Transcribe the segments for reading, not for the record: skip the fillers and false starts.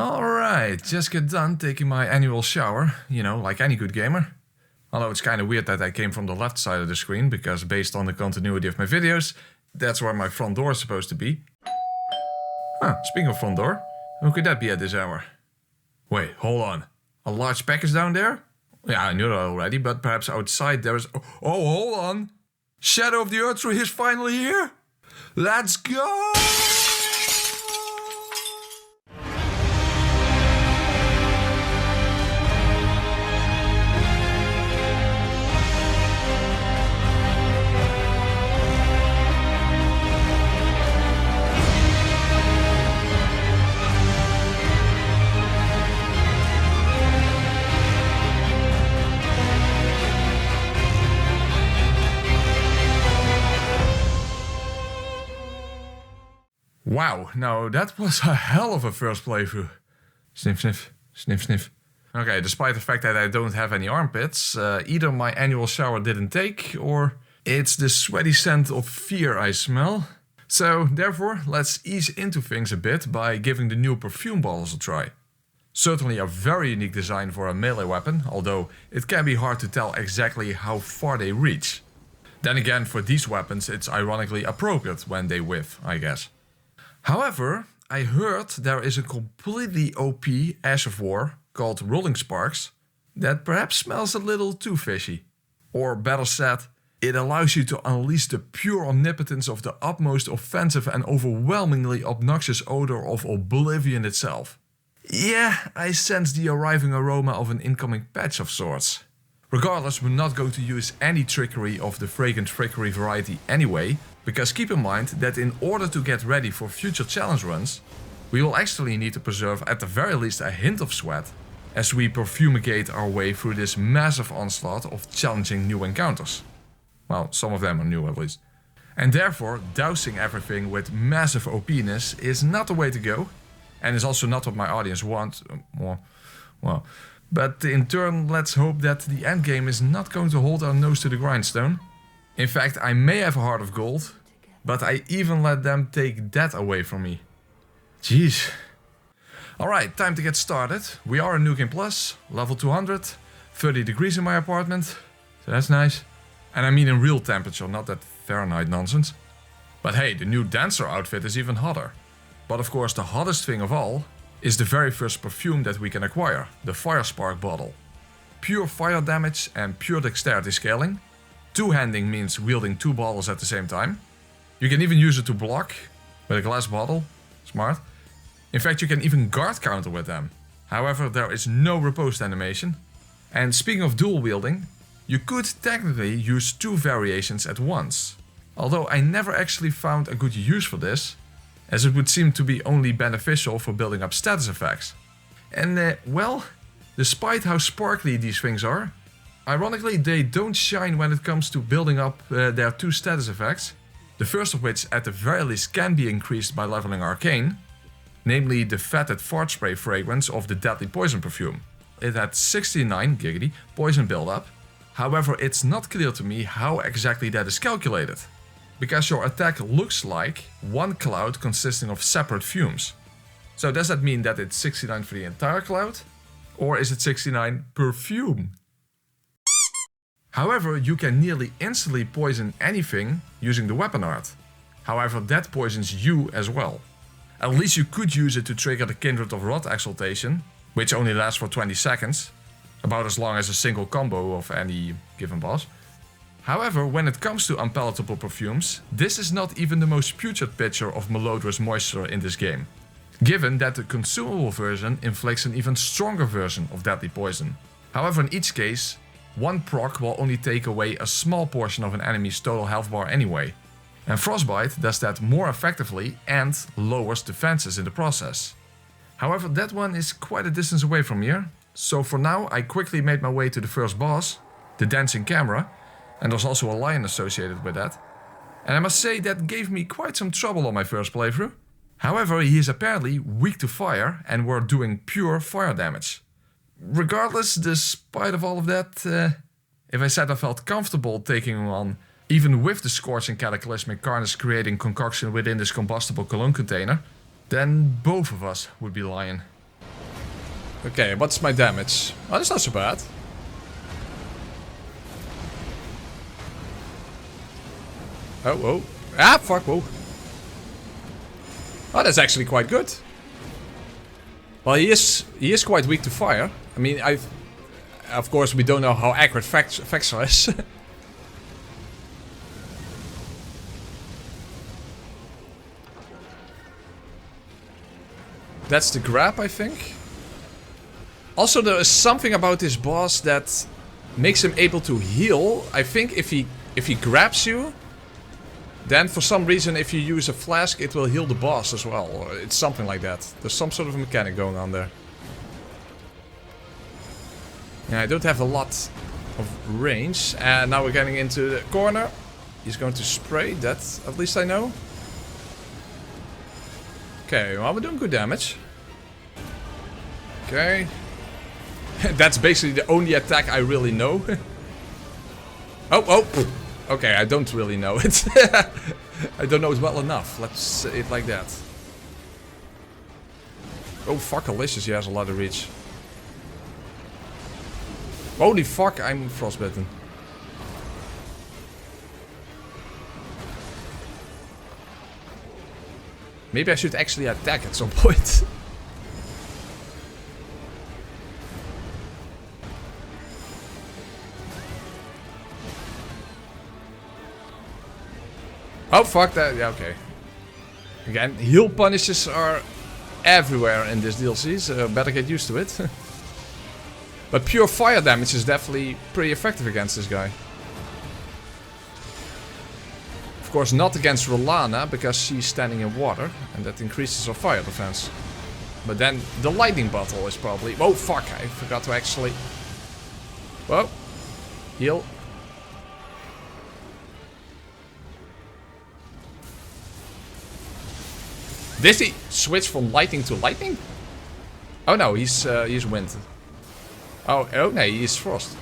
Alright, just got done taking my annual shower, you know, like any good gamer. Although it's kinda weird that I came from the left side of the screen, because based on the continuity of my videos, that's where my front door is supposed to be. Huh, speaking of front door, who could that be at this hour? Wait, hold on. A large package down there? Yeah, I knew that already, but perhaps outside there is... Oh, hold on! Shadow of the Erdtree is finally here! Let's go! Wow, now that was a hell of a first playthrough. Sniff, sniff, sniff, sniff. Okay, despite the fact that I don't have any armpits, either my annual shower didn't take, or it's the sweaty scent of fear I smell. So, therefore, let's ease into things a bit by giving the new perfume bottles a try. Certainly a very unique design for a melee weapon, although it can be hard to tell exactly how far they reach. Then again, for these weapons it's ironically appropriate when they whiff, I guess. However, I heard there is a completely OP Ash of War called Rolling Sparks that perhaps smells a little too fishy. Or better said, it allows you to unleash the pure omnipotence of the utmost offensive and overwhelmingly obnoxious odor of oblivion itself. Yeah, I sense the arriving aroma of an incoming patch of sorts. Regardless, we're not going to use any trickery of the fragrant trickery variety anyway, because keep in mind that in order to get ready for future challenge runs, we will actually need to preserve at the very least a hint of sweat as we perfumigate our way through this massive onslaught of challenging new encounters. Well, some of them are new at least. And therefore, dousing everything with massive OP-ness is not the way to go, and is also not what my audience wants. Well, but in turn, let's hope that the endgame is not going to hold our nose to the grindstone. In fact, I may have a heart of gold, but I even let them take that away from me. Jeez. Alright, time to get started. We are in New Game Plus, level 200, 30 degrees in my apartment, so that's nice. And I mean in real temperature, not that Fahrenheit nonsense. But hey, the new dancer outfit is even hotter. But of course the hottest thing of all is the very first perfume that we can acquire, the Fire Spark bottle. Pure fire damage and pure dexterity scaling. Two-handing means wielding two bottles at the same time. You can even use it to block with a glass bottle. Smart. In fact, you can even guard counter with them. However, there is no riposte animation. And speaking of dual wielding, you could technically use two variations at once. Although I never actually found a good use for this, as it would seem to be only beneficial for building up status effects. And well, despite how sparkly these things are, ironically they don't shine when it comes to building up their two status effects, the first of which at the very least can be increased by leveling Arcane, namely the Fetid Fart Spray fragrance of the Deadly Poison perfume. It had 69 giggity poison buildup, however it's not clear to me how exactly that is calculated. Because your attack looks like one cloud consisting of separate fumes. So does that mean that it's 69 for the entire cloud? Or is it 69 perfume? However, you can nearly instantly poison anything using the weapon art. However, that poisons you as well. At least you could use it to trigger the Kindred of Rot exaltation, which only lasts for 20 seconds, about as long as a single combo of any given boss. However, when it comes to unpalatable perfumes, this is not even the most putrid picture of malodorous moisture in this game, given that the consumable version inflicts an even stronger version of deadly poison. However, in each case, one proc will only take away a small portion of an enemy's total health bar anyway, and Frostbite does that more effectively and lowers defenses in the process. However, that one is quite a distance away from here, so for now I quickly made my way to the first boss, the Dancing Camera, and there's also a lion associated with that. And I must say that gave me quite some trouble on my first playthrough. However, he is apparently weak to fire and we're doing pure fire damage. Regardless, despite of all of that, if I said I felt comfortable taking him on, even with the scorching cataclysmic carnage creating concoction within this combustible cologne container, then both of us would be lying. Okay, what's my damage? Oh, that's not so bad. Oh, whoa. Ah, fuck, whoa. Oh, that's actually quite good. Well, he is quite weak to fire. I mean, of course, we don't know how accurate Vexor is. That's the grab, I think. Also, there is something about this boss that makes him able to heal. I think if he grabs you, then for some reason if you use a flask it will heal the boss as well. Or it's something like that. There's some sort of mechanic going on there. Yeah, I don't have a lot of range. And now we're getting into the corner. He's going to spray, that at least I know. Okay, well, we're doing good damage. Okay. That's basically the only attack I really know. Oh. Okay, I don't really know it. I don't know it well enough. Let's say it like that. Oh, fuck, Alicious, he has a lot of reach. Holy fuck, I'm frostbitten. Maybe I should actually attack at some point. Oh, fuck that. Yeah, okay. Again, heal punishes are everywhere in this DLC, so better get used to it. But pure fire damage is definitely pretty effective against this guy. Of course, not against Rellana, because she's standing in water, and that increases her fire defense. But then the lightning bottle is probably... Oh, fuck, I forgot to actually... Whoa. Heal. Did he switch from lightning to lightning? Oh no, he's wind. Oh no, he's frost.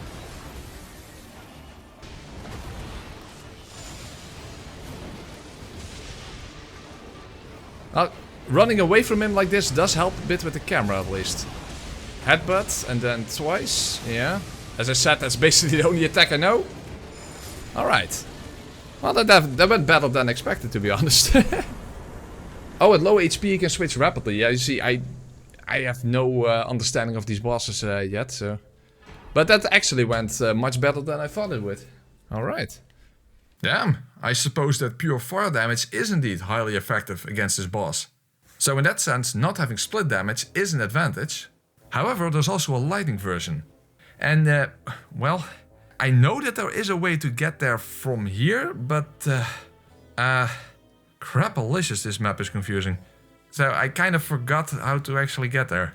Running away from him like this does help a bit with the camera at least. Headbutt and then twice, yeah. As I said, that's basically the only attack I know. Alright. Well, that went better than expected, to be honest. Oh, at low HP you can switch rapidly. Yeah, you see, I have no understanding of these bosses yet, so... But that actually went much better than I thought it would. Alright. Damn, I suppose that pure fire damage is indeed highly effective against this boss. So in that sense, not having split damage is an advantage. However, there's also a lightning version. And, well, I know that there is a way to get there from here, but... Crapalicious, this map is confusing. So I kind of forgot how to actually get there.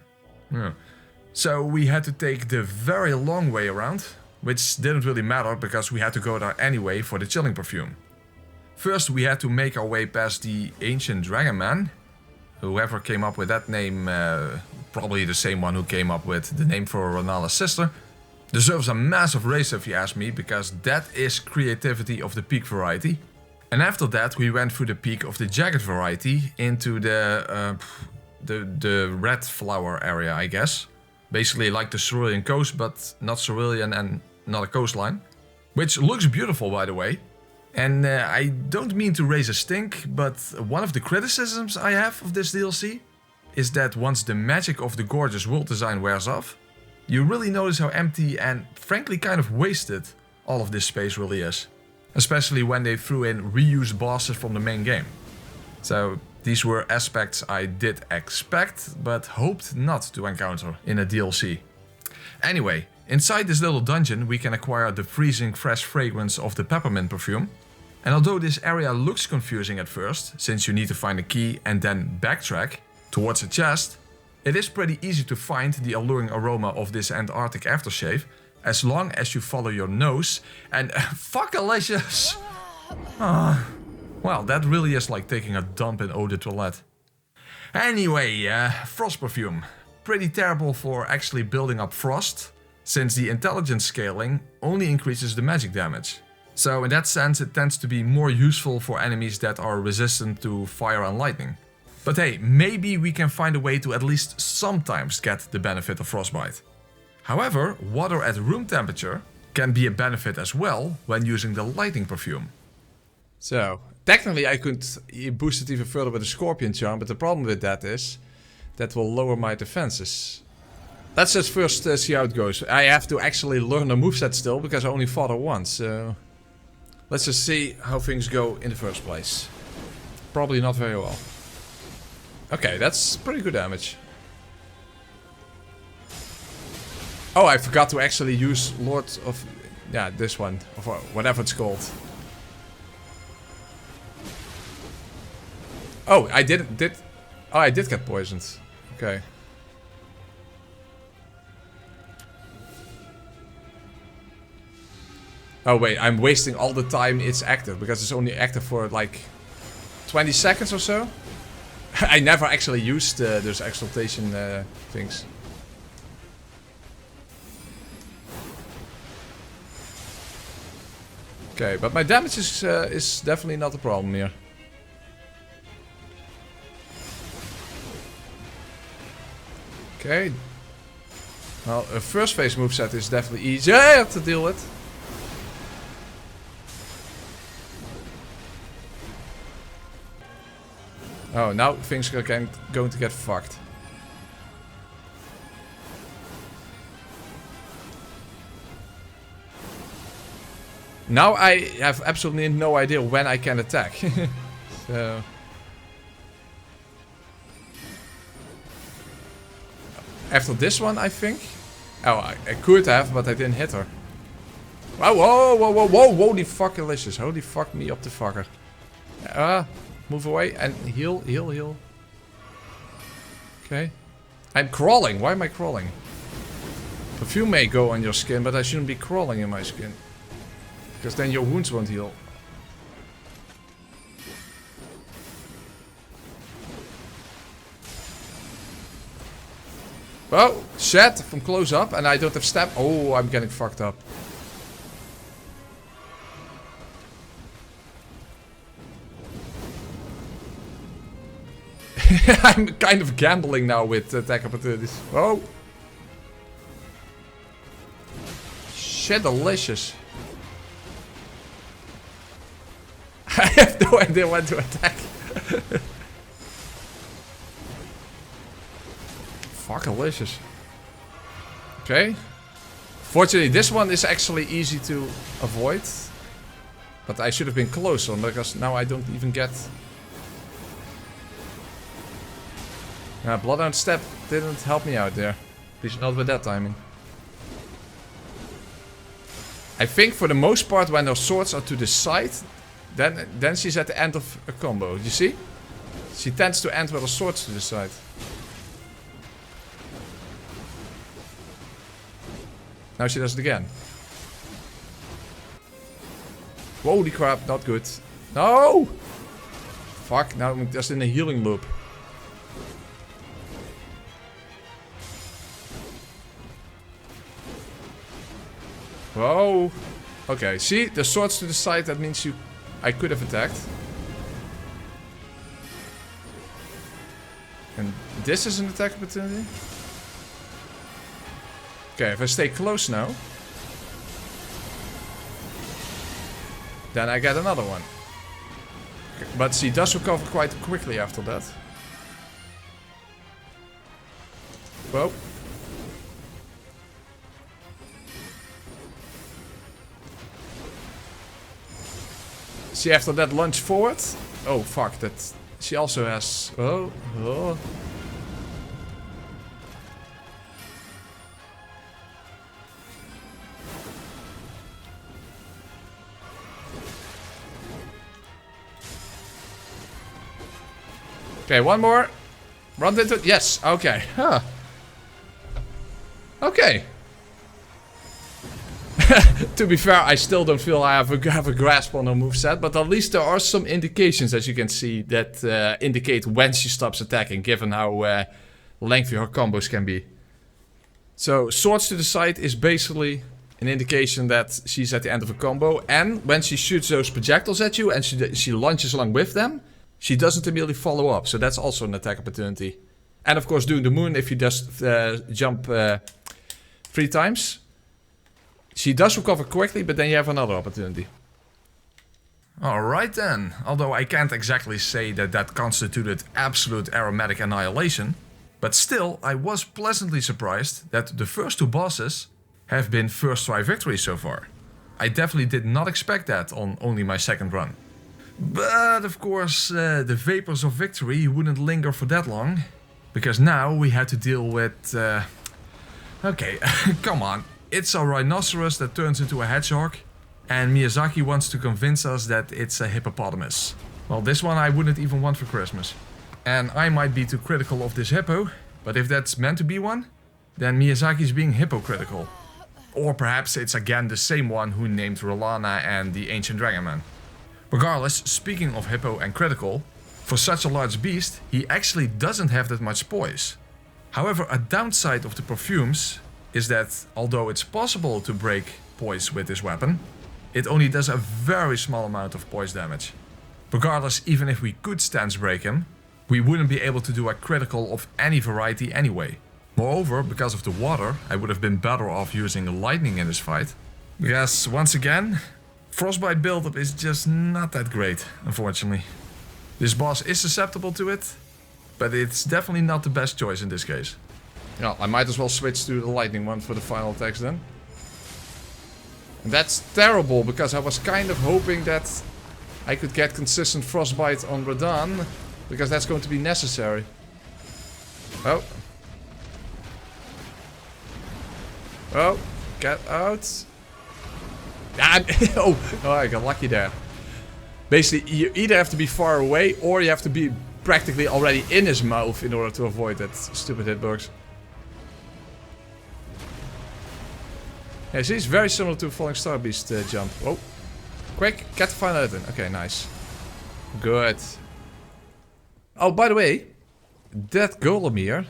Yeah. So we had to take the very long way around, which didn't really matter because we had to go there anyway for the chilling perfume. First we had to make our way past the ancient dragon man. Whoever came up with that name, probably the same one who came up with the name for Rellana's sister, deserves a massive raise if you ask me, because that is creativity of the peak variety. And after that we went through the peak of the jagged variety into the red flower area, I guess. Basically like the cerulean coast, but not cerulean and not a coastline. Which looks beautiful, by the way. And I don't mean to raise a stink, but one of the criticisms I have of this DLC is that once the magic of the gorgeous world design wears off, you really notice how empty and frankly kind of wasted all of this space really is. Especially when they threw in reused bosses from the main game. So these were aspects I did expect, but hoped not to encounter in a DLC. Anyway, inside this little dungeon we can acquire the freezing fresh fragrance of the peppermint perfume. And although this area looks confusing at first, since you need to find a key and then backtrack towards a chest, it is pretty easy to find the alluring aroma of this Antarctic aftershave, as long as you follow your nose and... Fuckalicious! Well, that really is like taking a dump in eau de toilette. Anyway, frost perfume. Pretty terrible for actually building up frost, since the intelligence scaling only increases the magic damage. So in that sense it tends to be more useful for enemies that are resistant to fire and lightning. But hey, maybe we can find a way to at least sometimes get the benefit of frostbite. However, water at room temperature can be a benefit as well when using the lightning perfume. So, technically I could boost it even further with a scorpion charm, but the problem with that is that will lower my defenses. Let's just first see how it goes. I have to actually learn the moveset still because I only fought her once, so let's just see how things go in the first place. Probably not very well. Okay, that's pretty good damage. Oh, I forgot to actually use Lord of... yeah, this one. Or whatever it's called. Oh, I did... oh, I did get poisoned. Okay. Oh wait, I'm wasting all the time it's active. Because it's only active for like 20 seconds or so. I never actually used those exaltation things. Okay, but my damage is definitely not a problem here. Okay. Well, a first phase moveset is definitely easier to deal with. Oh, now things are going to get fucked. Now I have absolutely no idea when I can attack. So... after this one, I think. Oh, I could have, but I didn't hit her. Whoa, whoa, whoa, whoa, whoa, holy fuck, delicious. Holy fuck me up the fucker. Move away and heal, heal, heal. Okay. I'm crawling. Why am I crawling? Perfume may go on your skin, but I shouldn't be crawling in my skin. Because then your wounds won't heal. Oh, shit, from close up and I don't have stab. Oh, I'm getting fucked up. I'm kind of gambling now with attack opportunities. Oh. Shit, delicious. I have no idea when to attack. Fuck, delicious. Okay. Fortunately, this one is actually easy to avoid. But I should have been closer, because now I don't even get... Bloodhound Step didn't help me out there. At least not with that timing. I think for the most part, when her swords are to the side, then she's at the end of a combo. You see? She tends to end with her swords to the side. Now she does it again. Holy crap, not good. No! Fuck, now I'm just in a healing loop. Whoa. Okay, see? The swords to the side, that means I could have attacked. And this is an attack opportunity. Okay, if I stay close now, then I get another one. Okay, but she does recover quite quickly after that. Whoa. See, after that lunge forward. Oh, fuck, that. She also has. Oh, oh. Okay, one more. Run into it. Yes, okay. Huh. Okay. To be fair, I still don't feel I have a grasp on her moveset, but at least there are some indications, as you can see, that indicate when she stops attacking, given how lengthy her combos can be. So, swords to the side is basically an indication that she's at the end of a combo, and when she shoots those projectiles at you and she lunges along with them, she doesn't immediately follow up, so that's also an attack opportunity. And of course, doing the moon, if you just jump 3 times, she does recover quickly, but then you have another opportunity. Alright then, although I can't exactly say that that constituted absolute aromatic annihilation, but still, I was pleasantly surprised that the first 2 bosses have been first try victories so far. I definitely did not expect that on only my second run. But of course, the vapors of victory wouldn't linger for that long, because now we had to deal with... Okay, come on. It's a rhinoceros that turns into a hedgehog, and Miyazaki wants to convince us that it's a hippopotamus. Well, this one I wouldn't even want for Christmas. And I might be too critical of this hippo, but if that's meant to be one, then Miyazaki's being hypocritical. Or perhaps it's again the same one who named Rellana and the Ancient Dragonman. Regardless, speaking of hippo and critical, for such a large beast, he actually doesn't have that much poise. However, a downside of the Perfumes is that, although it's possible to break poise with this weapon, it only does a very small amount of poise damage. Regardless, even if we could stance break him, we wouldn't be able to do a critical of any variety anyway. Moreover, because of the water, I would have been better off using lightning in this fight. Because, once again, frostbite buildup is just not that great, unfortunately. This boss is susceptible to it, but it's definitely not the best choice in this case. Yeah, I might as well switch to the lightning one for the final attacks then. And that's terrible, because I was kind of hoping that I could get consistent frostbite on Radahn, because that's going to be necessary. Oh. Oh, get out. Oh, I got lucky there. Basically, you either have to be far away, or you have to be practically already in his mouth in order to avoid that stupid hitbox. Yeah, see, it's very similar to a Falling Star Beast jump. Oh, quick, get the final item. Okay, nice. Good. Oh, by the way, that golem here,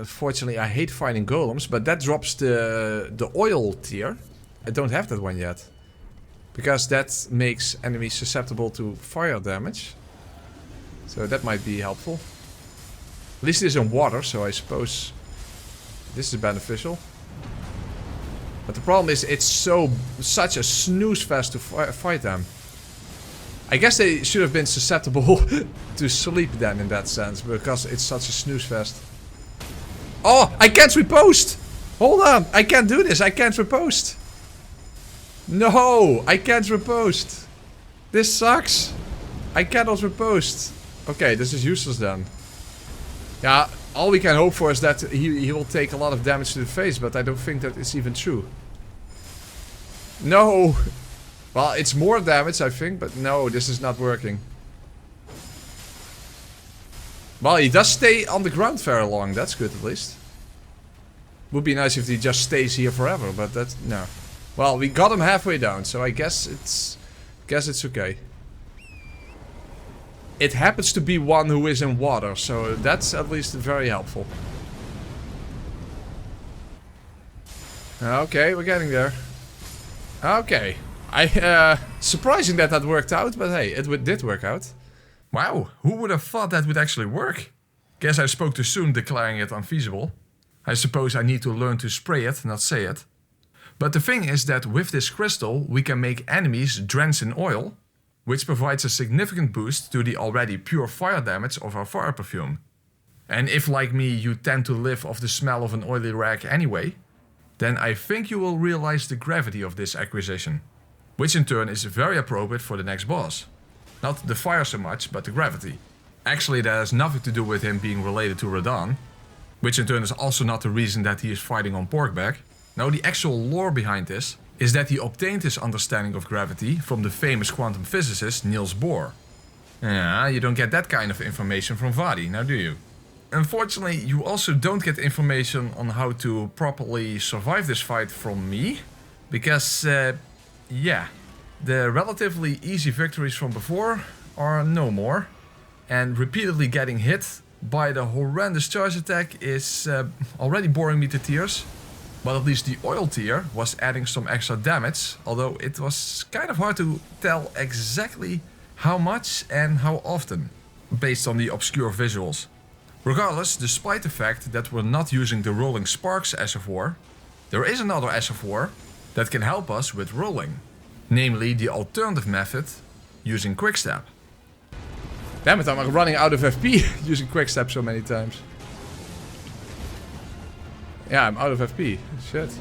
fortunately I hate fighting golems, but that drops the oil tier. I don't have that one yet. Because that makes enemies susceptible to fire damage. So that might be helpful. At least it is in water, so I suppose this is beneficial. But the problem is it's such a snooze fest to fight them. I guess they should have been susceptible to sleep then in that sense, because it's such a snooze fest. Oh, I can't repost! Hold on, I can't do this, I can't repost. No, I can't repost. This sucks. I cannot repost. Okay, this is useless then. Yeah, all we can hope for is that he will take a lot of damage to the face, but I don't think that is even true. No! Well, it's more damage, I think, but no, this is not working. Well, he does stay on the ground very long, that's good at least. Would be nice if he just stays here forever, but that's... no. Well, we got him halfway down, so I guess it's okay. It happens to be one who is in water, so that's at least very helpful. Okay, we're getting there. Okay. Surprising that that worked out, but hey, it did work out. Wow, who would have thought that would actually work? Guess I spoke too soon declaring it unfeasible. I suppose I need to learn to spray it, not say it. But the thing is that with this crystal, we can make enemies drench in oil, which provides a significant boost to the already pure fire damage of our fire perfume. And if, like me, you tend to live off the smell of an oily rag anyway, then I think you will realize the gravity of this acquisition, which in turn is very appropriate for the next boss. Not the fire so much, but the gravity. Actually, that has nothing to do with him being related to Radahn, which in turn is also not the reason that he is fighting on Porkback. No, the actual lore behind this is that he obtained his understanding of gravity from the famous quantum physicist Niels Bohr. Yeah, you don't get that kind of information from Vadi, now do you? Unfortunately, you also don't get information on how to properly survive this fight from me, because, yeah, the relatively easy victories from before are no more, and repeatedly getting hit by the horrendous charge attack is already boring me to tears. But at least the oil tier was adding some extra damage, although it was kind of hard to tell exactly how much and how often. based on the obscure visuals. Regardless, despite the fact that we're not using the rolling sparks SFR, there is another SFR that can help us with rolling. Namely the alternative method using Quickstep. Damn it, I'm running out of FP using Quickstep so many times. Yeah, I'm out of FP. Shit.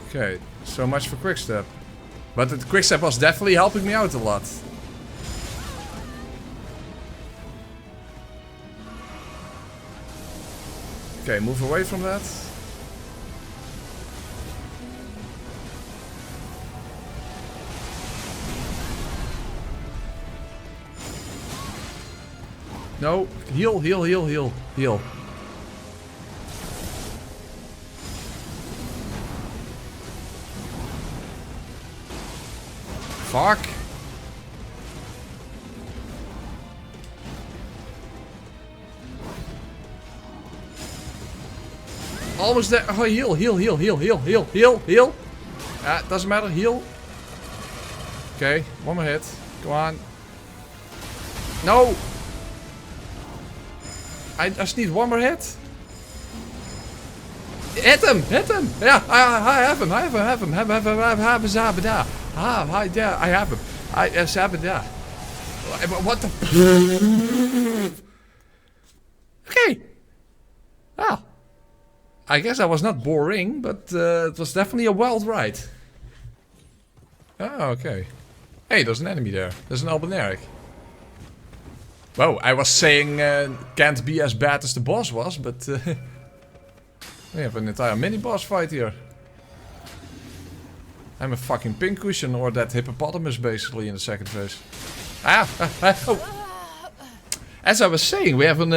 Okay, so much for Quickstep. But the Quickstep was definitely helping me out a lot. Okay, move away from that. No, heal, heal, heal, heal, heal. Fuck. Almost there. Oh, heal, heal, heal, heal, heal, heal, heal, heal. Ah, doesn't matter, heal. Okay, one more hit. Go on. No! I just need one more hit. Hit him! Hit him! Yeah, I have him, I have him, I have him. I have him. I have him. What the... Okay. Well. I guess I was not boring, but it was definitely a wild ride. Oh, okay. Hey, there's an enemy there. There's an Albinaric. Whoa, I was saying can't be as bad as the boss was, but we have an entire mini-boss fight here. I'm a fucking pincushion or that hippopotamus basically in the second phase. Oh. As I was saying, we have an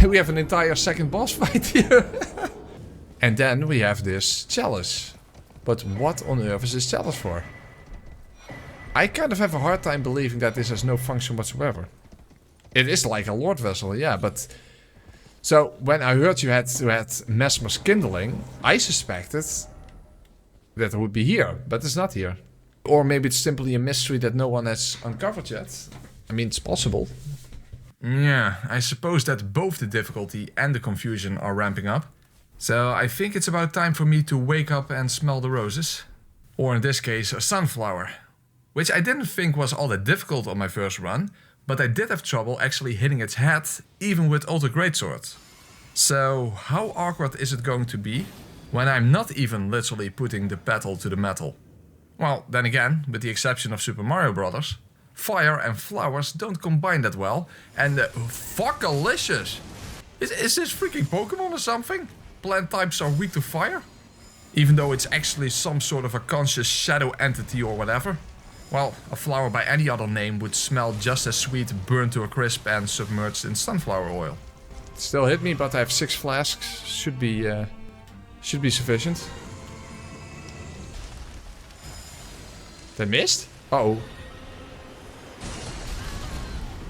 we have an entire second boss fight here. And then we have this chalice. But what on earth is this chalice for? I kind of have a hard time believing that this has no function whatsoever. It is like a lord vessel, yeah, but... So, when I heard you had Messmer's kindling, I suspected that it would be here, but it's not here. Or maybe it's simply a mystery that no one has uncovered yet. I mean, it's possible. Yeah, I suppose that both the difficulty and the confusion are ramping up. So I think it's about time for me to wake up and smell the roses. Or in this case, a sunflower. Which I didn't think was all that difficult on my first run, but I did have trouble actually hitting its head, even with Ultra Greatsword. So how awkward is it going to be when I'm not even literally putting the pedal to the metal? Well, then again, with the exception of Super Mario Bros., fire and flowers don't combine that well, and fuckalicious! Is this freaking Pokemon or something? Plant types are weak to fire? Even though it's actually some sort of a conscious shadow entity or whatever. Well, a flower by any other name would smell just as sweet, burned to a crisp and submerged in sunflower oil. Still hit me, but I have 6 flasks. Should be sufficient. They missed? Uh-oh.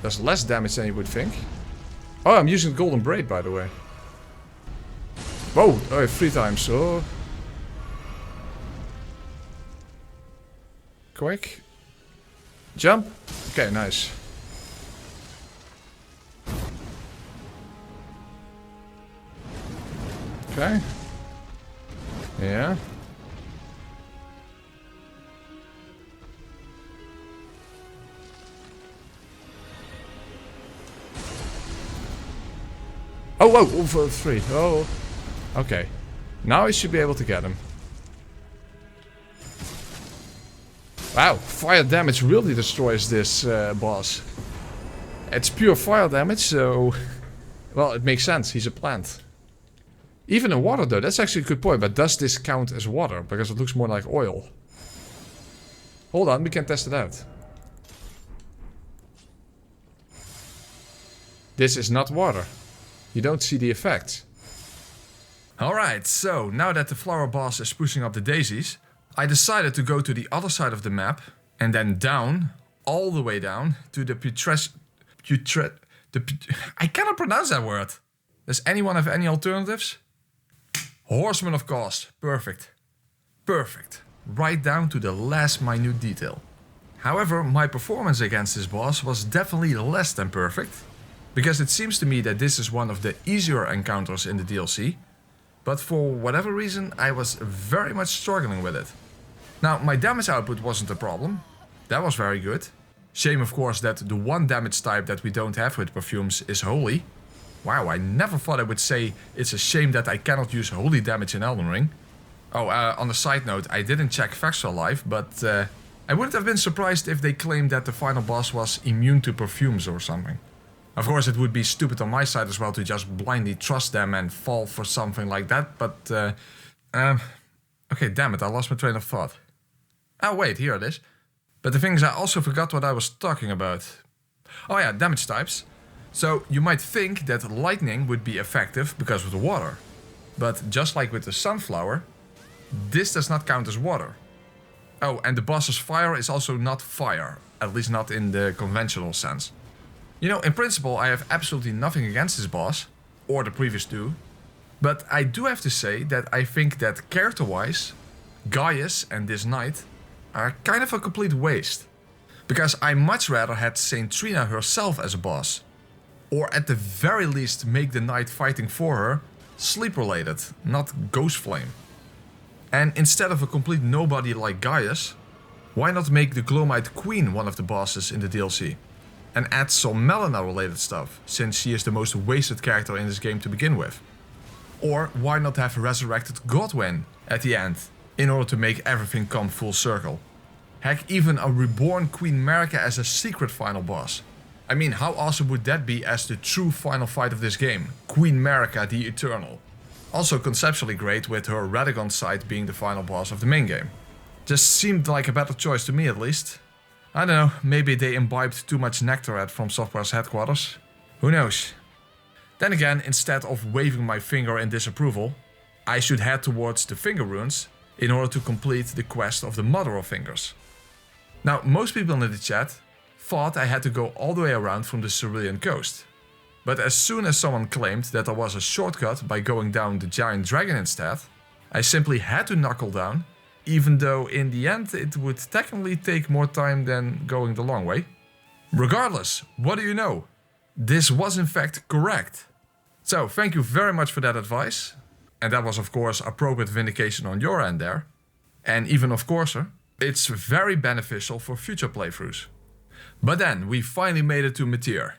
That's less damage than you would think. Oh, I'm using Golden Braid, by the way. Whoa! Oh, 3 times. Oh. Quick. Jump. Okay, nice. Okay. Yeah. Oh, whoa, for 3. Oh. Okay. Now I should be able to get him. Wow, fire damage really destroys this boss. It's pure fire damage, so... Well, it makes sense, he's a plant. Even in water though, that's actually a good point, but does this count as water? Because it looks more like oil. Hold on, we can test it out. This is not water. You don't see the effects. Alright, so now that the flower boss is pushing up the daisies, I decided to go to the other side of the map and then down, all the way down, to the I cannot pronounce that word. Does anyone have any alternatives? Horseman of Cost. Perfect. Perfect. Right down to the last minute detail. However, my performance against this boss was definitely less than perfect, because it seems to me that this is one of the easier encounters in the DLC, but for whatever reason I was very much struggling with it. Now, my damage output wasn't a problem, that was very good. Shame of course that the one damage type that we don't have with Perfumes is Holy. Wow, I never thought I would say it's a shame that I cannot use Holy damage in Elden Ring. Oh, on a side note, I didn't check Vextra Life, but I wouldn't have been surprised if they claimed that the final boss was immune to Perfumes or something. Of course, it would be stupid on my side as well to just blindly trust them and fall for something like that, but okay, damn it, I lost my train of thought. Oh wait, here it is. But the thing is, I also forgot what I was talking about. Oh yeah, damage types. So you might think that lightning would be effective because of the water. But just like with the sunflower, this does not count as water. Oh, and the boss's fire is also not fire, at least not in the conventional sense. You know, in principle I have absolutely nothing against this boss, or the previous two, but I do have to say that I think that character-wise, Gaius and this knight are kind of a complete waste. Because I much rather had Saint Trina herself as a boss. Or at the very least make the knight fighting for her sleep-related, not Ghost Flame. And instead of a complete nobody like Gaius, why not make the Glowmite Queen one of the bosses in the DLC? And add some Melina-related stuff, since she is the most wasted character in this game to begin with. Or why not have resurrected Godwyn at the end, in order to make everything come full circle. Heck, even a reborn Queen Marika as a secret final boss. I mean, how awesome would that be as the true final fight of this game? Queen Marika the Eternal. Also conceptually great with her Radahn side being the final boss of the main game. Just seemed like a better choice to me at least. I don't know, maybe they imbibed too much nectar at From Software's headquarters. Who knows? Then again, instead of waving my finger in disapproval, I should head towards the Finger Runes in order to complete the quest of the Mother of Fingers. Now, most people in the chat thought I had to go all the way around from the Cerulean coast. But as soon as someone claimed that there was a shortcut by going down the giant dragon instead, I simply had to knuckle down, even though in the end it would technically take more time than going the long way. Regardless, what do you know? This was in fact correct. So thank you very much for that advice. And that was of course appropriate vindication on your end there. And even of course, it's very beneficial for future playthroughs. But then we finally made it to Metyr.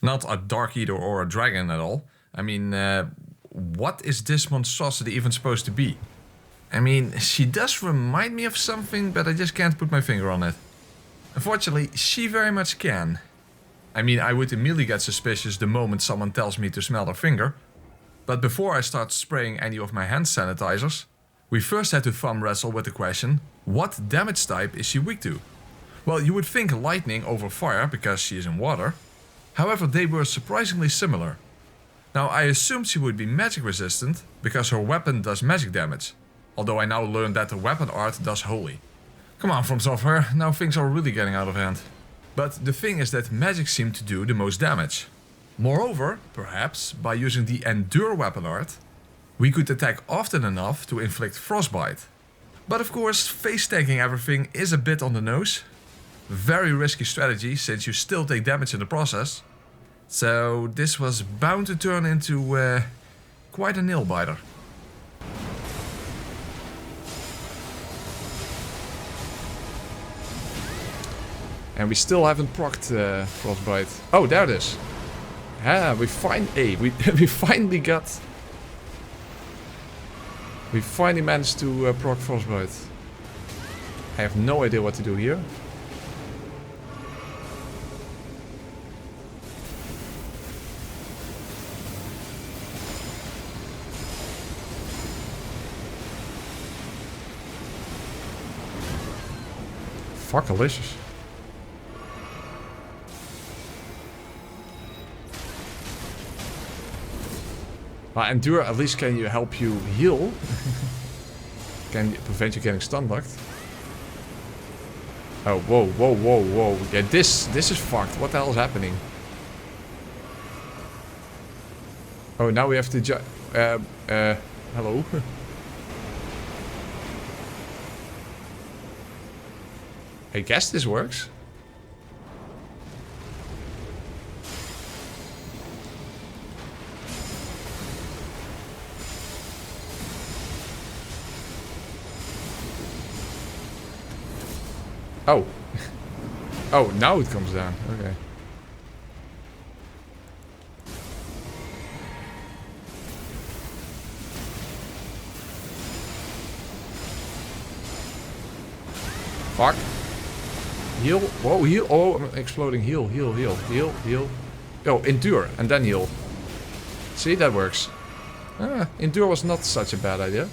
Not a Dark Eater or a dragon at all. I mean, what is this monstrosity even supposed to be? I mean, she does remind me of something, but I just can't put my finger on it. Unfortunately, she very much can. I mean, I would immediately get suspicious the moment someone tells me to smell their finger. But before I start spraying any of my hand sanitizers, we first had to thumb wrestle with the question, what damage type is she weak to? Well, you would think lightning over fire because she is in water. However, they were surprisingly similar. Now, I assumed she would be magic resistant because her weapon does magic damage. Although I now learned that the weapon art does holy. Come on, From Software, now things are really getting out of hand. But the thing is that magic seemed to do the most damage. Moreover, perhaps, by using the Endure weapon art, we could attack often enough to inflict frostbite. But of course, face tanking everything is a bit on the nose. Very risky strategy since you still take damage in the process. So this was bound to turn into quite a nail-biter. And we still haven't procced frostbite. Oh, there it is. Yeah, we finally got... We finally managed to proc frostbite. I have no idea what to do here. Fuckalicious. Well, Endure at least can you help you heal. Can prevent you getting stun locked. Oh, whoa, whoa, whoa, whoa. Yeah, this is fucked. What the hell is happening? Oh, now we have to hello? I guess this works. Oh. Oh, now it comes down. Okay. Fuck. Heal. Whoa, heal. Oh, I'm exploding. Heal, heal, heal, heal, heal. Oh, endure and then heal. See, that works. Endure was not such a bad idea.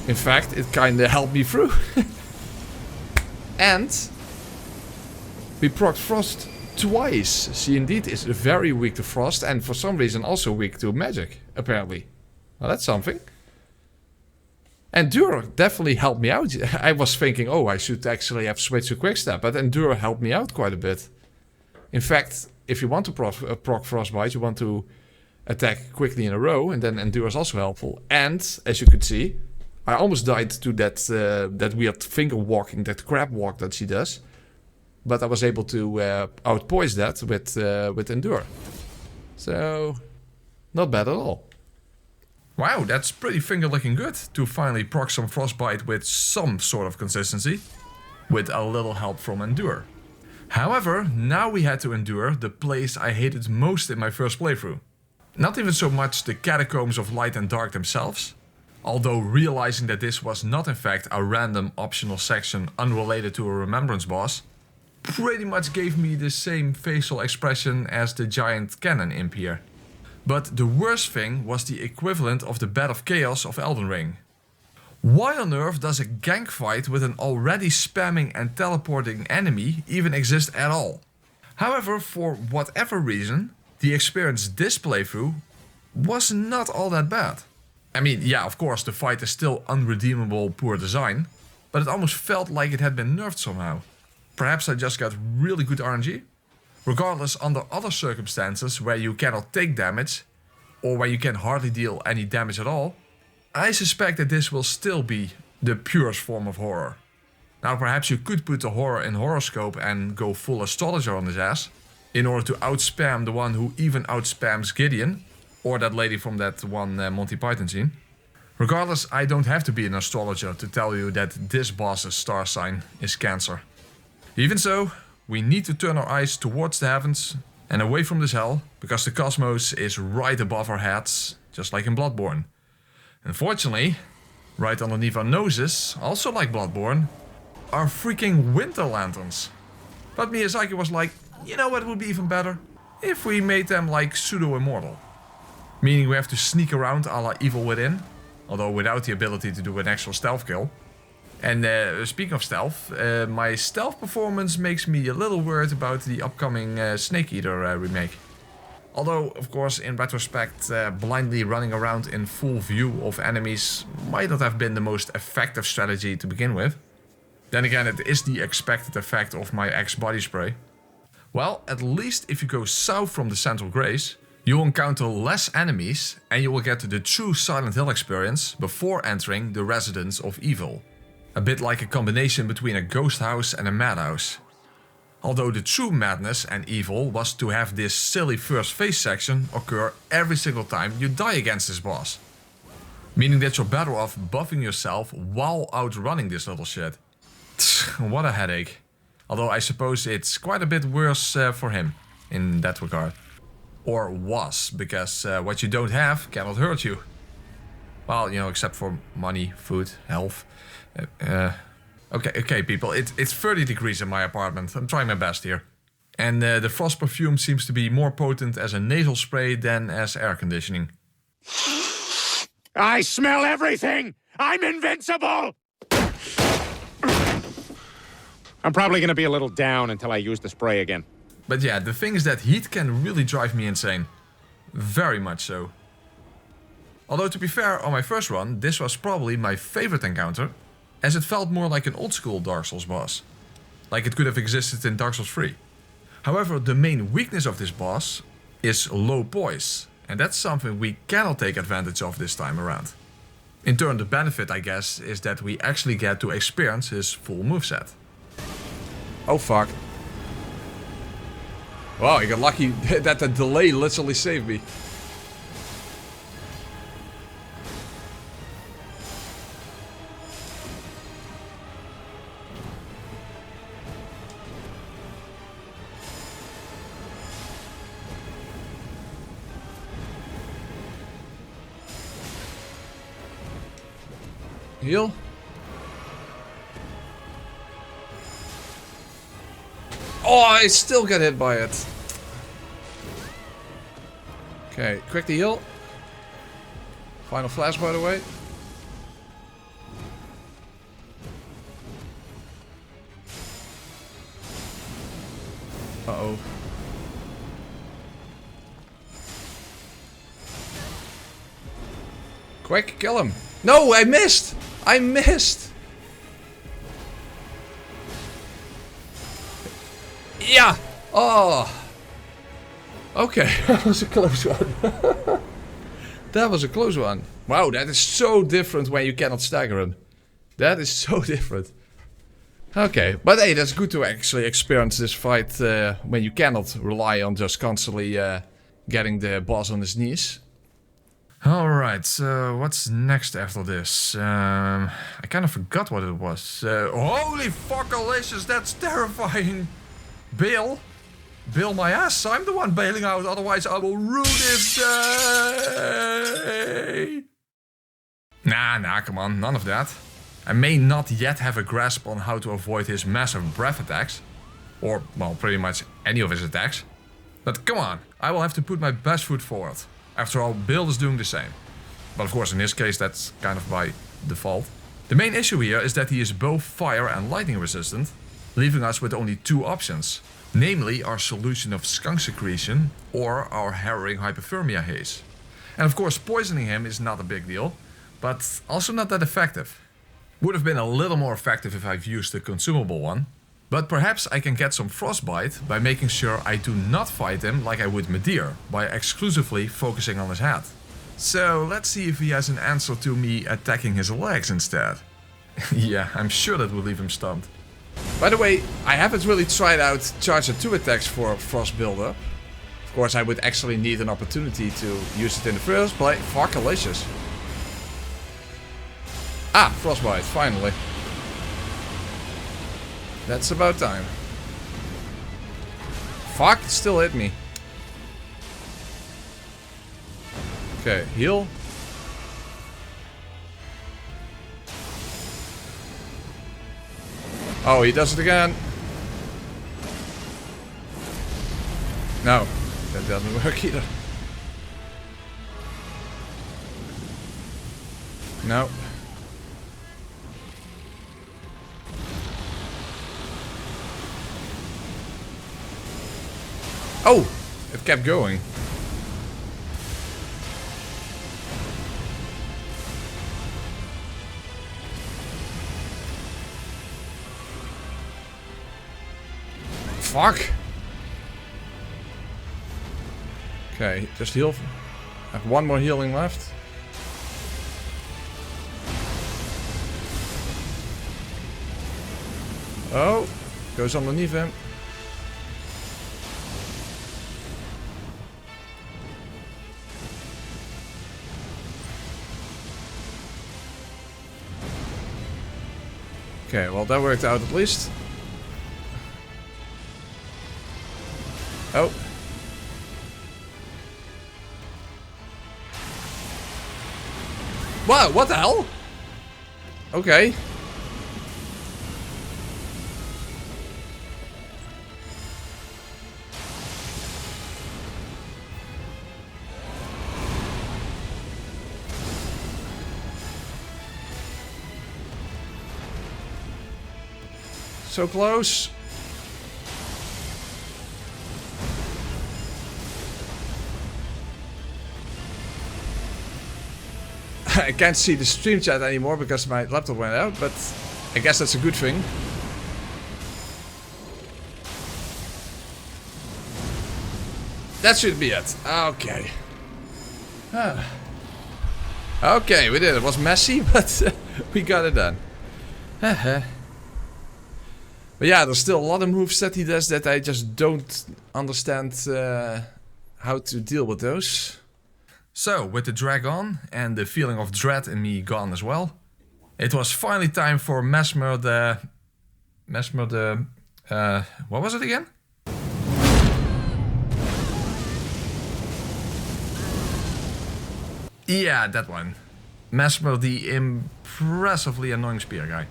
In fact, it kinda helped me through. And we procced Frost twice. She indeed is very weak to Frost and for some reason also weak to magic, apparently. Well, that's something. Endure definitely helped me out. I was thinking, oh, I should actually have switched to Quickstep, but Endure helped me out quite a bit. In fact, if you want to proc Frostbite, you want to attack quickly in a row, and then Endure is also helpful. And, as you could see, I almost died to that weird finger walking, that crab walk that she does. But I was able to outpoise that with Endure. So, not bad at all. Wow, that's pretty finger looking good to finally proc some Frostbite with some sort of consistency. With a little help from Endure. However, now we had to endure the place I hated most in my first playthrough. Not even so much the Catacombs of Light and Dark themselves. Although realizing that this was not in fact a random optional section unrelated to a Remembrance boss, pretty much gave me the same facial expression as the giant cannon imp here. But the worst thing was the equivalent of the Bed of Chaos of Elden Ring. Why on earth does a gank fight with an already spamming and teleporting enemy even exist at all? However, for whatever reason, the experience this playthrough was not all that bad. I mean, yeah, of course, the fight is still unredeemable poor design, but it almost felt like it had been nerfed somehow. Perhaps I just got really good RNG? Regardless, under other circumstances where you cannot take damage, or where you can hardly deal any damage at all, I suspect that this will still be the purest form of horror. Now perhaps you could put the horror in horoscope and go full astrologer on his ass, in order to outspam the one who even outspams Gideon, or that lady from that one Monty Python scene. Regardless, I don't have to be an astrologer to tell you that this boss's star sign is Cancer. Even so, we need to turn our eyes towards the heavens and away from this hell, because the cosmos is right above our heads, just like in Bloodborne. Unfortunately, right underneath our noses, also like Bloodborne, are freaking winter lanterns. But Miyazaki was like, you know what would be even better? If we made them like pseudo-immortal. Meaning we have to sneak around a la Evil Within, although without the ability to do an actual stealth kill. And speaking of stealth, my stealth performance makes me a little worried about the upcoming Snake Eater remake. Although, of course, in retrospect, blindly running around in full view of enemies might not have been the most effective strategy to begin with. Then again, it is the expected effect of my ex-body spray. Well, at least if you go south from the Central Grace, you will encounter less enemies and you will get the true Silent Hill experience before entering the Residence of Evil. A bit like a combination between a ghost house and a madhouse. Although the true madness and evil was to have this silly first phase section occur every single time you die against this boss. Meaning that you're better off buffing yourself while outrunning this little shit. What a headache. Although I suppose it's quite a bit worse for him in that regard. Or was, because what you don't have cannot hurt you. Well, you know, except for money, food, health. Okay, people, it's 30 degrees in my apartment. I'm trying my best here. And the frost perfume seems to be more potent as a nasal spray than as air conditioning. I smell everything! I'm invincible! I'm probably gonna be a little down until I use the spray again. But yeah, the thing is that heat can really drive me insane. Very much so. Although to be fair, on my first run, this was probably my favorite encounter, as it felt more like an old school Dark Souls boss. Like it could have existed in Dark Souls 3. However, the main weakness of this boss is low poise, and that's something we cannot take advantage of this time around. In turn, the benefit, I guess, is that we actually get to experience his full moveset. Oh fuck. Wow, I got lucky that the delay literally saved me. Heal. Oh, I still get hit by it. Okay, quick to heal. Final flash, by the way. Uh-oh. Quick, kill him. No, I missed! I missed! Yeah! Oh! Okay, that was a close one. That was a close one. Wow, that is so different when you cannot stagger him. That is so different. Okay, but hey, that's good to actually experience this fight when you cannot rely on just constantly getting the boss on his knees. Alright, so what's next after this? I kind of forgot what it was. Holy fuckalicious, that's terrifying! Bayle? Bayle my ass, I'm the one bailing out, otherwise I will ruin this day! Nah, come on, none of that. I may not yet have a grasp on how to avoid his massive breath attacks. Or, well, pretty much any of his attacks. But come on, I will have to put my best foot forward. After all, Bayle is doing the same. But of course, in his case, that's kind of by default. The main issue here is that he is both fire and lightning resistant, leaving us with only two options. Namely, our solution of skunk secretion or our harrowing hypothermia haze. And of course, poisoning him is not a big deal, but also not that effective. Would have been a little more effective if I've used the consumable one. But perhaps I can get some frostbite by making sure I do not fight him like I would Metyr, by exclusively focusing on his head. So let's see if he has an answer to me attacking his legs instead. Yeah, I'm sure that will leave him stunned. By the way, I haven't really tried out Charger 2 attacks for Frost builder. Of course, I would actually need an opportunity to use it in the first place. Fuckalicious. Ah, Frostbite, finally. That's about time. Fuck, it still hit me. Okay, heal. Oh, he does it again. No, that doesn't work either. No. Oh! It kept going. Fuck! Okay, just heal. I have one more healing left. Oh! Goes underneath him. Okay, well that worked out at least. Oh. Wow, what the hell? Okay. So close. I can't see the stream chat anymore because my laptop went out, but I guess that's a good thing. That should be it. Okay. Okay, we did it. It was messy, but we got it done. But yeah, there's still a lot of moves that he does that I just don't understand how to deal with those. So, with the drag on and the feeling of dread in me gone as well, it was finally time for Messmer the... what was it again? Yeah, that one. Messmer the impressively annoying spear guy.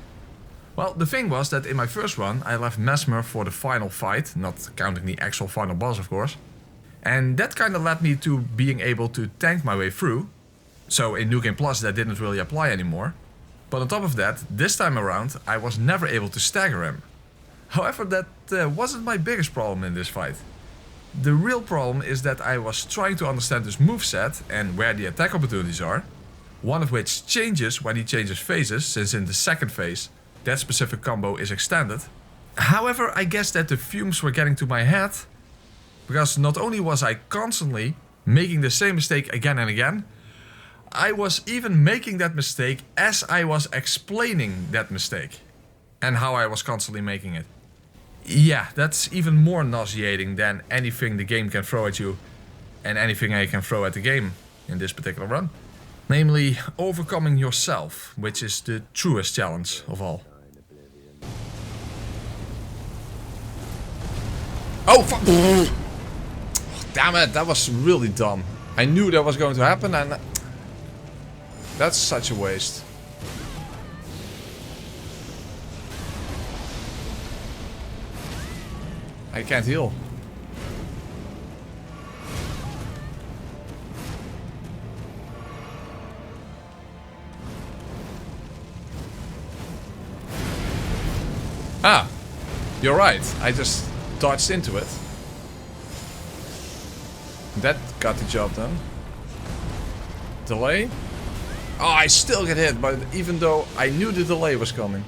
Well, the thing was that in my first run, I left Messmer for the final fight, not counting the actual final boss, of course. And that kind of led me to being able to tank my way through. So in New Game Plus that didn't really apply anymore. But on top of that, this time around, I was never able to stagger him. However, that wasn't my biggest problem in this fight. The real problem is that I was trying to understand his moveset and where the attack opportunities are, one of which changes when he changes phases, since in the second phase that specific combo is extended. However, I guess that the fumes were getting to my head, because not only was I constantly making the same mistake again and again, I was even making that mistake as I was explaining that mistake and how I was constantly making it. Yeah, that's even more nauseating than anything the game can throw at you and anything I can throw at the game in this particular run. Namely, overcoming yourself, which is the truest challenge of all. Oh, fuck! Damn it, that was really dumb. I knew that was going to happen and... that's such a waste. I can't heal. Ah, you're right. I just dodged into it. That got the job done. Delay. Oh, I still get hit, but even though I knew the delay was coming.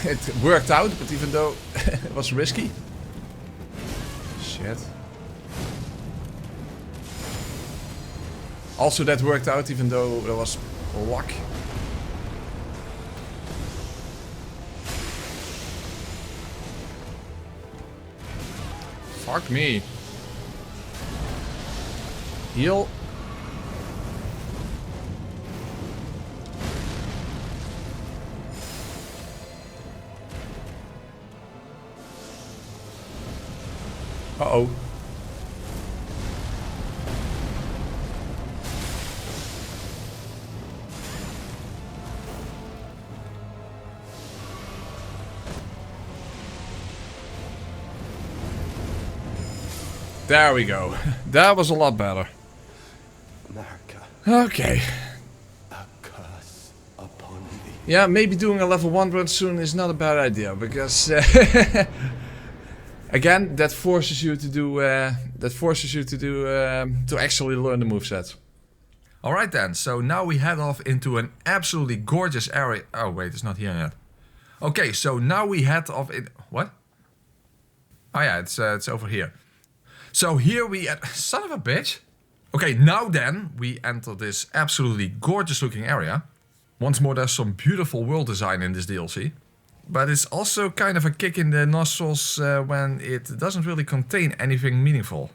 It worked out, but even though it was risky. Shit. Also that worked out even though there was luck. Fuck me. Heal. Uh-oh. There we go. That was a lot better. America. Okay. A curse upon thee. Yeah, maybe doing a level 1 run soon is not a bad idea, because again, that forces you to do to actually learn the movesets. All right then. So now we head off into an absolutely gorgeous area. Oh wait, it's not here yet. Okay, so now we head off in what? Oh yeah, it's over here. So here we son of a bitch. Okay, now then we enter this absolutely gorgeous looking area. Once more, there's some beautiful world design in this DLC. But it's also kind of a kick in the nostrils when it doesn't really contain anything meaningful.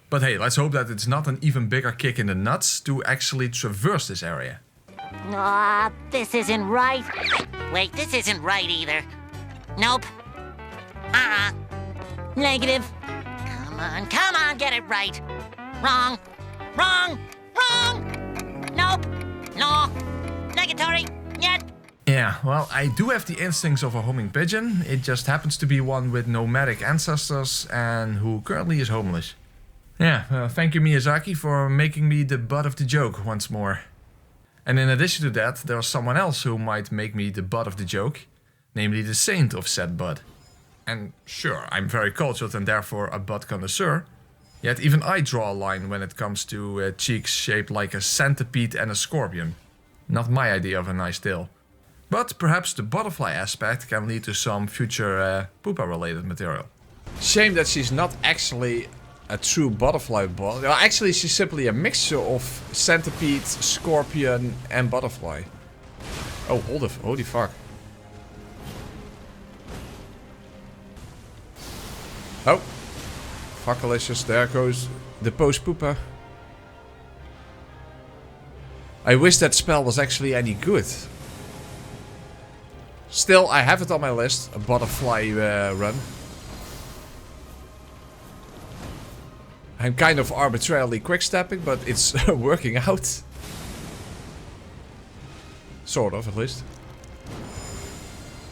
But hey, let's hope that it's not an even bigger kick in the nuts to actually traverse this area. This isn't right. Wait, this isn't right either. Nope. Negative. Come on, get it right. Wrong. Wrong. Wrong. Nope. No. Negatory. Yet. Yeah, well, I do have the instincts of a homing pigeon. It just happens to be one with nomadic ancestors and who currently is homeless. Yeah, thank you Miyazaki for making me the butt of the joke once more. And in addition to that, there's someone else who might make me the butt of the joke, namely the saint of said butt. And sure, I'm very cultured and therefore a butt connoisseur, yet even I draw a line when it comes to cheeks shaped like a centipede and a scorpion. Not my idea of a nice tail. But perhaps the butterfly aspect can lead to some future Pupa related material. Shame that she's not actually a true butterfly boss. Well, actually, she's simply a mixture of centipede, scorpion, and butterfly. Oh, holy fuck. Oh. Fuckalicious, there goes the post-pooper. I wish that spell was actually any good. Still, I have it on my list, a butterfly run. I'm kind of arbitrarily quick-stepping, but it's working out. Sort of, at least.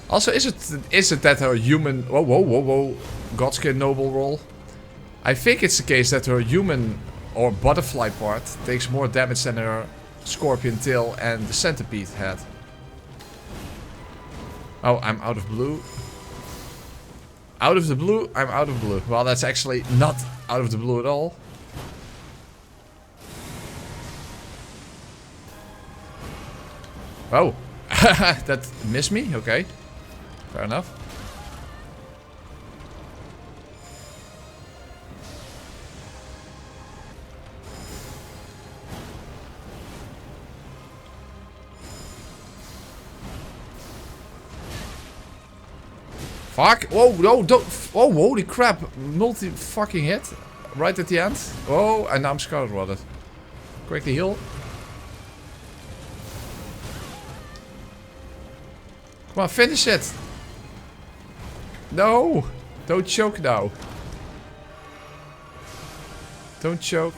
Also, is it that her human... Whoa. Godskin noble roll. I think it's the case that her human or butterfly part takes more damage than her scorpion tail and the centipede head. Oh, I'm out of blue. Out of the blue? I'm out of blue. Well, that's actually not out of the blue at all. Oh. That missed me? Okay. Fair enough. Fuck! Whoa, no, don't. Oh, holy crap! Multi-fucking hit. Right at the end. Oh, and now I'm scattered. Quickly heal. Come on, finish it! No! Don't choke now. Don't choke.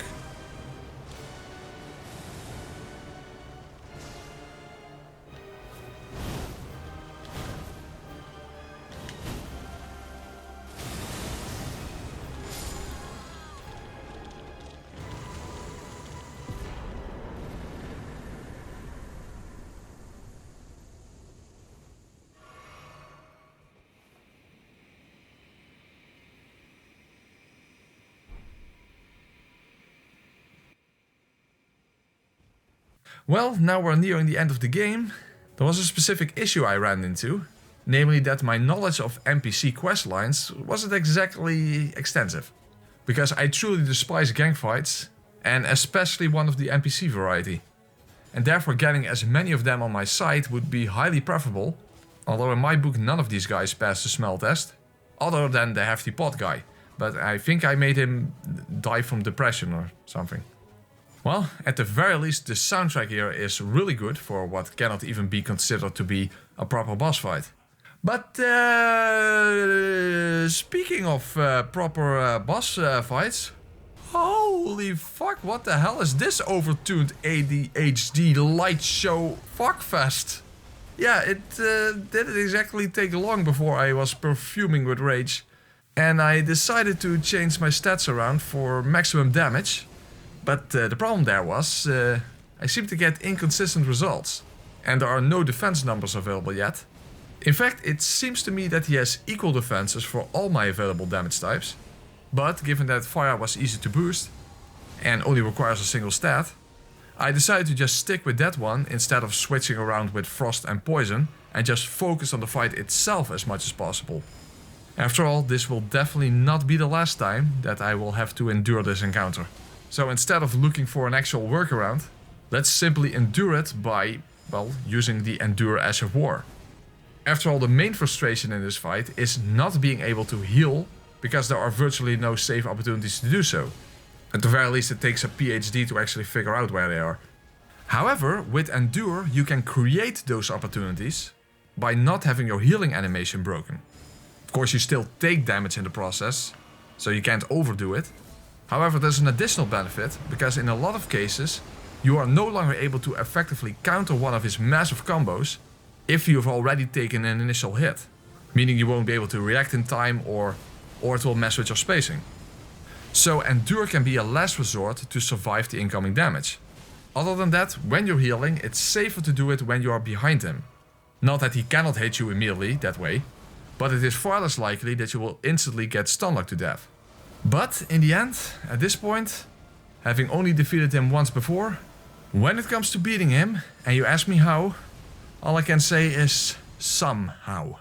Well, now we're nearing the end of the game. There was a specific issue I ran into, namely that my knowledge of NPC questlines wasn't exactly extensive. Because I truly despise gang fights, and especially one of the NPC variety. And therefore getting as many of them on my side would be highly preferable, although in my book none of these guys passed the smell test, other than the hefty pot guy, but I think I made him die from depression or something. Well, at the very least, the soundtrack here is really good for what cannot even be considered to be a proper boss fight. But speaking of proper boss fights, holy fuck, what the hell is this overtuned ADHD light show fuckfest? Yeah, it didn't exactly take long before I was perfuming with rage, and I decided to change my stats around for maximum damage. But the problem there was, I seem to get inconsistent results, and there are no defense numbers available yet. In fact, it seems to me that he has equal defenses for all my available damage types, but given that fire was easy to boost, and only requires a single stat, I decided to just stick with that one instead of switching around with frost and poison, and just focus on the fight itself as much as possible. After all, this will definitely not be the last time that I will have to endure this encounter. So instead of looking for an actual workaround, let's simply endure it by, well, using the Endure Ash of War. After all, the main frustration in this fight is not being able to heal, because there are virtually no safe opportunities to do so. At the very least, it takes a PhD to actually figure out where they are. However, with Endure, you can create those opportunities by not having your healing animation broken. Of course, you still take damage in the process, so you can't overdo it. However, there's an additional benefit, because in a lot of cases, you are no longer able to effectively counter one of his massive combos if you've already taken an initial hit, meaning you won't be able to react in time or it will mess with your spacing. So Endure can be a last resort to survive the incoming damage. Other than that, when you're healing, it's safer to do it when you are behind him. Not that he cannot hit you immediately that way, but it is far less likely that you will instantly get stun-locked to death. But in the end, at this point, having only defeated him once before, when it comes to beating him, and you ask me how, all I can say is somehow.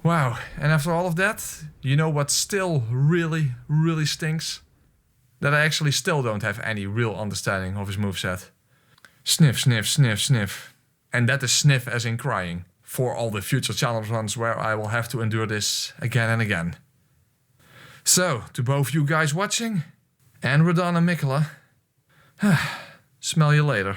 Wow, and after all of that, you know what still really, really stinks? That I actually still don't have any real understanding of his moveset. Sniff, sniff, sniff, sniff. And that is sniff as in crying. For all the future challenge runs where I will have to endure this again and again. So, to both you guys watching, and Radahn and Miquella, smell you later.